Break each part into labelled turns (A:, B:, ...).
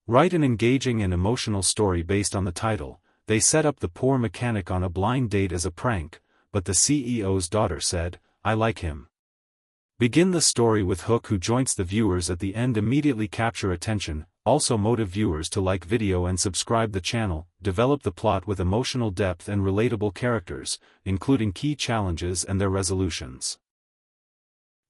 A: Write an engaging and emotional story based on the title. They set up the poor mechanic on a blind date as a prank, but the CEO's daughter said, "I like him." Begin the story with hook who joins the viewers at the end. Immediately capture attention, also motive viewers to like video and subscribe the channel. Develop the plot with emotional depth and relatable characters, including key challenges and their resolutions.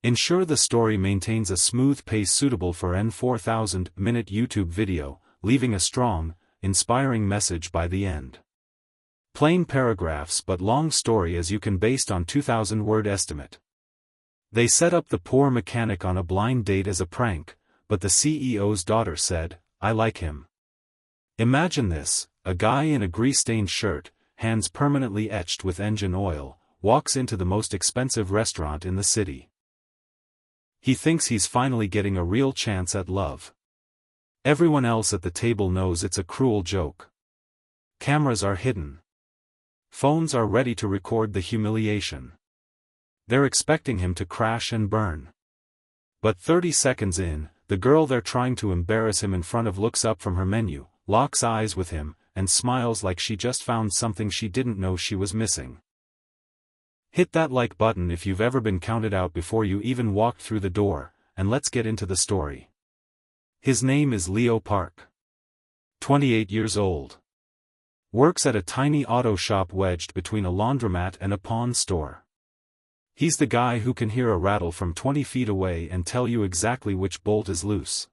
A: Ensure the story maintains a smooth pace suitable for an 4,000-minute YouTube video, leaving a strong, inspiring message by the end. Plain paragraphs but long story as you can based on 2,000-word estimate. They set up the poor mechanic on a blind date as a prank, but the CEO's daughter said, "I like him." Imagine this: a guy in a grease-stained shirt, hands permanently etched with engine oil, walks into the most expensive restaurant in the city. He thinks he's finally getting a real chance at love. Everyone else at the table knows it's a cruel joke. Cameras are hidden. Phones are ready to record the humiliation. They're expecting him to crash and burn. But 30 seconds in, the girl they're trying to embarrass him in front of looks up from her menu, locks eyes with him, and smiles like she just found something she didn't know she was missing. Hit that like button if you've ever been counted out before you even walked through the door, and let's get into the story. His name is Leo Park. 28 years old. Works at a tiny auto shop wedged between a laundromat and a pawn store. He's the guy who can hear a rattle from 20 feet away and tell you exactly which bolt is loose.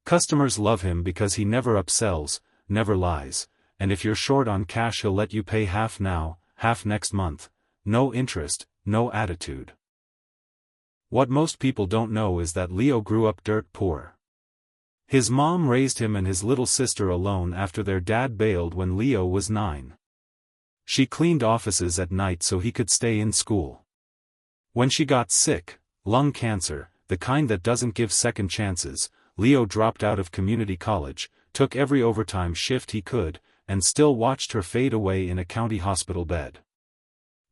A: Customers love him because he never upsells, never lies, and if you're short on cash he'll let you pay half now, half next month. No interest, no attitude. What most people don't know is that Leo grew up dirt poor. His mom raised him and his little sister alone after their dad bailed when Leo was 9. She cleaned offices at night so he could stay in school. When she got sick, lung cancer, the kind that doesn't give second chances, Leo dropped out of community college, took every overtime shift he could, and still watched her fade away in a county hospital bed.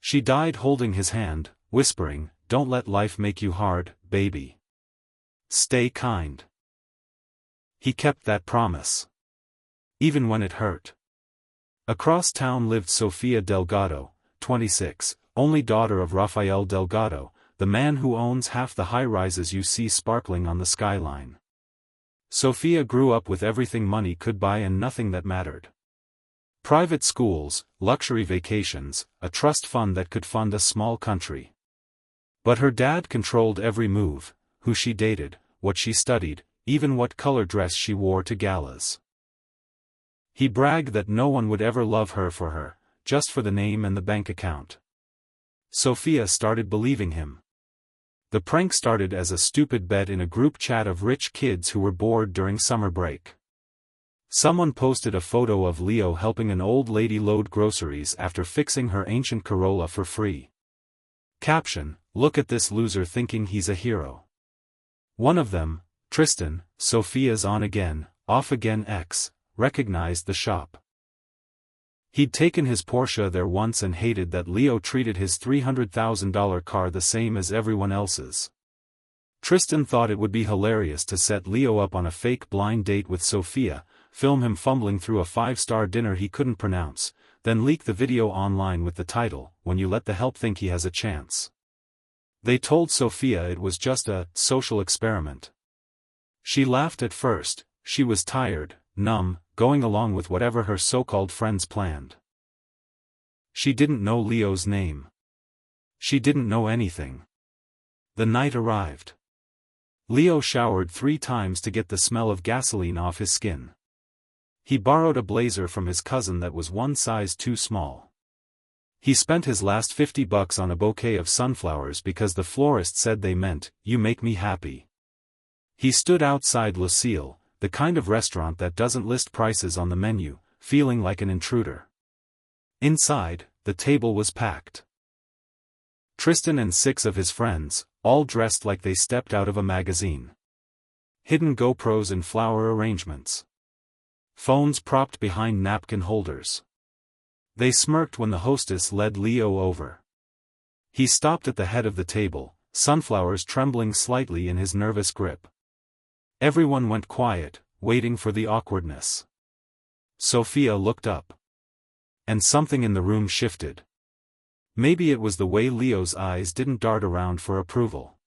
A: She died holding his hand, whispering, "Don't let life make you hard, baby. Stay kind." He kept that promise. Even when it hurt. Across town lived Sofia Delgado, 26, only daughter of Rafael Delgado, the man who owns half the high-rises you see sparkling on the skyline. Sofia grew up with everything money could buy and nothing that mattered. Private schools, luxury vacations, a trust fund that could fund a small country. But her dad controlled every move, who she dated, what she studied, even what color dress she wore to galas. He bragged that no one would ever love her for her, just for the name and the bank account. Sofia started believing him. The prank started as a stupid bet in a group chat of rich kids who were bored during summer break. Someone posted a photo of Leo helping an old lady load groceries after fixing her ancient Corolla for free. Caption: "Look at this loser thinking he's a hero." One of them, Tristan, Sofia's on-again, off-again ex, recognized the shop. He'd taken his Porsche there once and hated that Leo treated his $300,000 car the same as everyone else's. Tristan thought it would be hilarious to set Leo up on a fake blind date with Sofia, film him fumbling through a 5-star dinner he couldn't pronounce, then leak the video online with the title, "When You Let the Help Think He Has a Chance." They told Sofia it was just a social experiment. She laughed at first. She was tired, numb, going along with whatever her so-called friends planned. She didn't know Leo's name. She didn't know anything. The night arrived. Leo showered 3 times to get the smell of gasoline off his skin. He borrowed a blazer from his cousin that was one size too small. He spent his last $50 on a bouquet of sunflowers because the florist said they meant, "You make me happy." He stood outside Lucille, the kind of restaurant that doesn't list prices on the menu, feeling like an intruder. Inside, the table was packed. Tristan and 6 of his friends, all dressed like they stepped out of a magazine. Hidden GoPros in flower arrangements. Phones propped behind napkin holders. They smirked when the hostess led Leo over. He stopped at the head of the table, sunflowers trembling slightly in his nervous grip. Everyone went quiet, waiting for the awkwardness. Sophia looked up. And something in the room shifted. Maybe it was the way Leo's eyes didn't dart around for approval.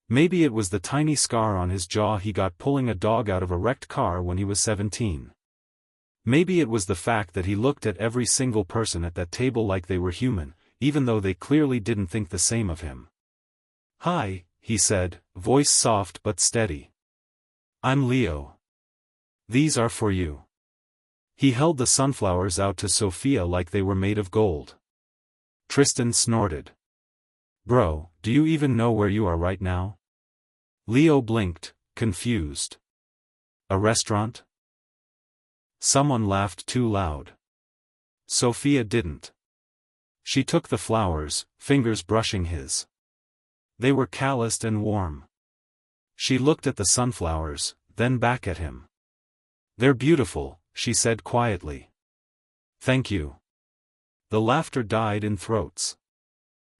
A: Maybe it was the tiny scar on his jaw he got pulling a dog out of a wrecked car when he was 17. Maybe it was the fact that he looked at every single person at that table like they were human, even though they clearly didn't think the same of him. "Hi," he said, voice soft but steady. "I'm Leo. These are for you." He held the sunflowers out to Sophia like they were made of gold. Tristan snorted. "Bro, do you even know where you are right now?" Leo blinked, confused. "A restaurant?" Someone laughed too loud. Sophia didn't. She took the flowers, fingers brushing his. They were calloused and warm. She looked at the sunflowers, then back at him. "They're beautiful," she said quietly. "Thank you." The laughter died in throats.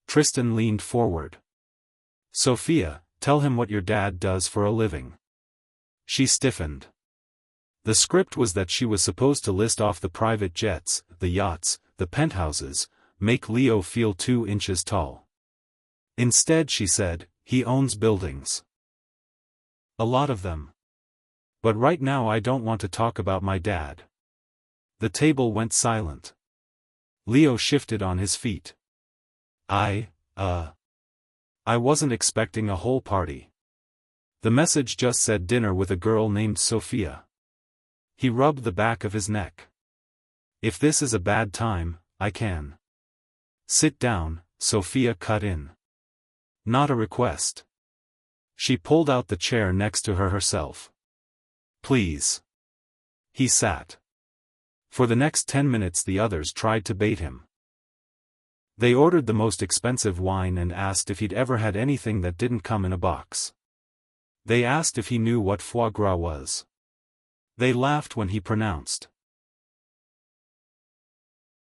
A: Tristan leaned forward. "Sophia, tell him what your dad does for a living." She stiffened. The script was that she was supposed to list off the private jets, the yachts, the penthouses, make Leo feel 2 inches tall. Instead she said, "He owns buildings. A lot of them. But right now I don't want to talk about my dad." The table went silent. Leo shifted on his feet. I wasn't expecting a whole party. The message just said dinner with a girl named Sophia." He rubbed the back of his neck. "If this is a bad time, I can." "Sit down," Sophia cut in. "Not a request." She pulled out the chair next to her herself. "Please." He sat. For the next 10 minutes the others tried to bait him. They ordered the most expensive wine and asked if he'd ever had anything that didn't come in a box. They asked if he knew what foie gras was. They laughed when he pronounced